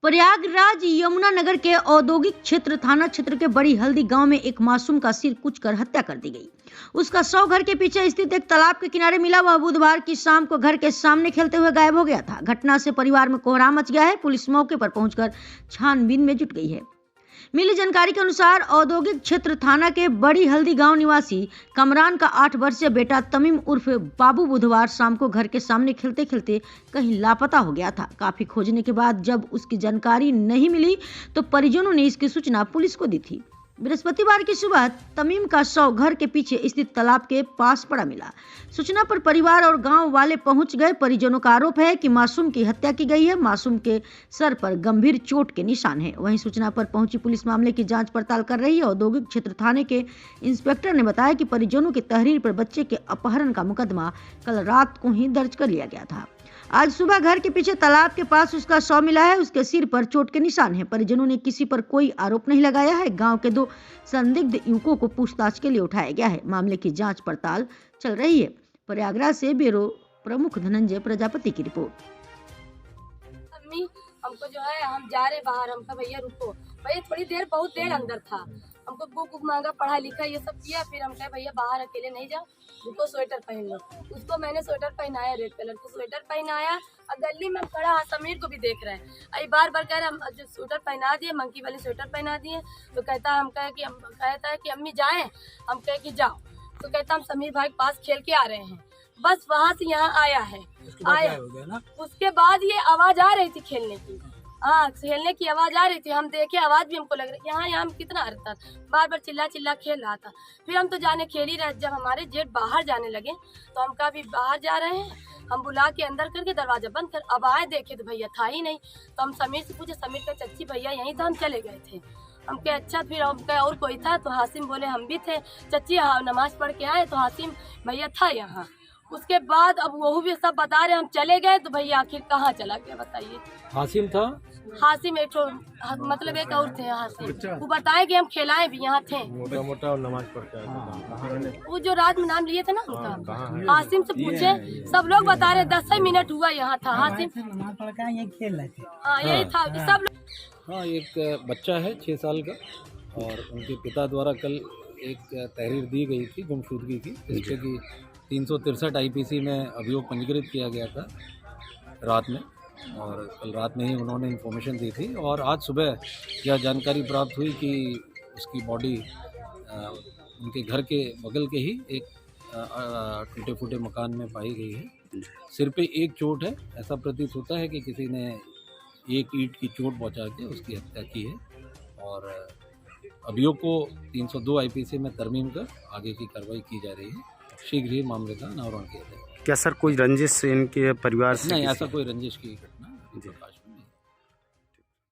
प्रयागराज यमुनानगर के औद्योगिक क्षेत्र थाना क्षेत्र के बड़ी हल्दी गांव में एक मासूम का सिर कुचकर हत्या कर दी गई। उसका शव घर के पीछे स्थित एक तालाब के किनारे मिला। वह बुधवार की शाम को घर के सामने खेलते हुए गायब हो गया था। घटना से परिवार में कोहराम मच गया है। पुलिस मौके पर पहुंचकर छानबीन में जुट गई है। मिली जानकारी के अनुसार औद्योगिक क्षेत्र थाना के बड़ी हल्दी गांव निवासी कमरान का 8 वर्षीय बेटा तमीम उर्फ बाबू बुधवार शाम को घर के सामने खेलते खेलते कहीं लापता हो गया था। काफी खोजने के बाद जब उसकी जानकारी नहीं मिली तो परिजनों ने इसकी सूचना पुलिस को दी थी। बृहस्पतिवार की सुबह तमीम का शव घर के पीछे स्थित तालाब के पास पड़ा मिला। सूचना पर परिवार और गांव वाले पहुंच गए। परिजनों का आरोप है कि मासूम की हत्या की गई है। मासूम के सर पर गंभीर चोट के निशान हैं। वहीं सूचना पर पहुंची पुलिस मामले की जांच पड़ताल कर रही है। औद्योगिक क्षेत्र थाने के इंस्पेक्टर ने बताया कि परिजनों की तहरीर पर बच्चे के अपहरण का मुकदमा कल रात को ही दर्ज कर लिया गया था। आज सुबह घर के पीछे तालाब के पास उसका शव मिला है। उसके सिर पर चोट के निशान हैं। परिजनों ने किसी पर कोई आरोप नहीं लगाया है। गांव के 2 संदिग्ध युवकों को पूछताछ के लिए उठाया गया है। मामले की जांच पड़ताल चल रही है। प्रयागराज से ब्यूरो प्रमुख धनंजय प्रजापति की रिपोर्ट। अम्मी हमको जो है हम जा रहे बाहर, हमका भैया रुको, भैया थोड़ी देर, बहुत देर अंदर था। हमको बुक मांगा, पढ़ा लिखा ये सब किया। फिर हम कहे भैया बाहर अकेले नहीं जाओ, रुको स्वेटर पहन लो। उसको मैंने स्वेटर पहनाया, रेड कलर का स्वेटर पहनाया। और गली में खड़ा है, समीर को भी देख रहे हैं। अभी बार बार कह रहे हम स्वेटर पहना दिए, मंकी वाली स्वेटर पहना दिए। तो कहता है कि अम्मी जाए, हम कहे कि जाओ। तो कहता हम समीर भाई के पास खेल के आ रहे हैं। बस वहाँ से यहाँ आया है। उसके बाद ये आवाज आ रही थी खेलने की। हाँ, खेलने की आवाज आ रही थी। हम देखे, आवाज भी हमको लग रही यहाँ हम कितना रहा था, बार बार चिल्ला चिल्ला खेल रहा था। फिर हम तो जाने खेल ही रहे। जब हमारे जेठ बाहर जाने लगे तो हम कहा भी बाहर जा रहे हैं। हम बुला के अंदर करके दरवाजा बंद कर अब आए, देखे तो भैया था ही नहीं। तो हम समीर से पूछे, समीर का चच्ची भैया यहीं था, हम चले गए थे। हम कहे अच्छा। फिर हम कहे और कोई था? तो हासिम बोले हम भी थे। चच्ची हाँ नमाज पढ़ के आए तो हासिम भैया था यहाँ। उसके बाद अब वो भी सब बता रहे, हम चले गए तो भैया आखिर कहाँ चला गया बताइए। हासिम था? हासिम एक मतलब एक और थे हासिम। वो बताए कि हम खिलाए भी यहाँ थे। मोटा मोटा और नमाज पढ़ के वो जो रात में नाम लिए थे ना उनका। हासिम से पूछे, सब लोग बता रहे 10 मिनट हुआ यहाँ था। हासिम नमाज पढ़ के ये खेल रहे थे। हाँ यही था सब लोग। हाँ, एक बच्चा है 6 साल का और उनके पिता द्वारा कल एक तहरीर दी गई थी गुमशुदगी की, जिससे कि 363 IPC में अभियोग पंजीकृत किया गया था रात में। और कल रात में ही उन्होंने इन्फॉर्मेशन दी थी और आज सुबह यह जानकारी प्राप्त हुई कि उसकी बॉडी उनके घर के बगल के ही एक टूटे फूटे मकान में पाई गई है। सिर पे एक चोट है। ऐसा प्रतीत होता है कि किसी ने एक ईंट की चोट पहुंचा के उसकी हत्या की है और अभियोग को 302 IPC में तरमीम कर आगे की कार्रवाई की जा रही है। शीघ्र ही मामले का अनावरण किया जाएगा। क्या सर कोई रंजिश इनके परिवार से? नहीं, ऐसा कोई रंजिश की घटना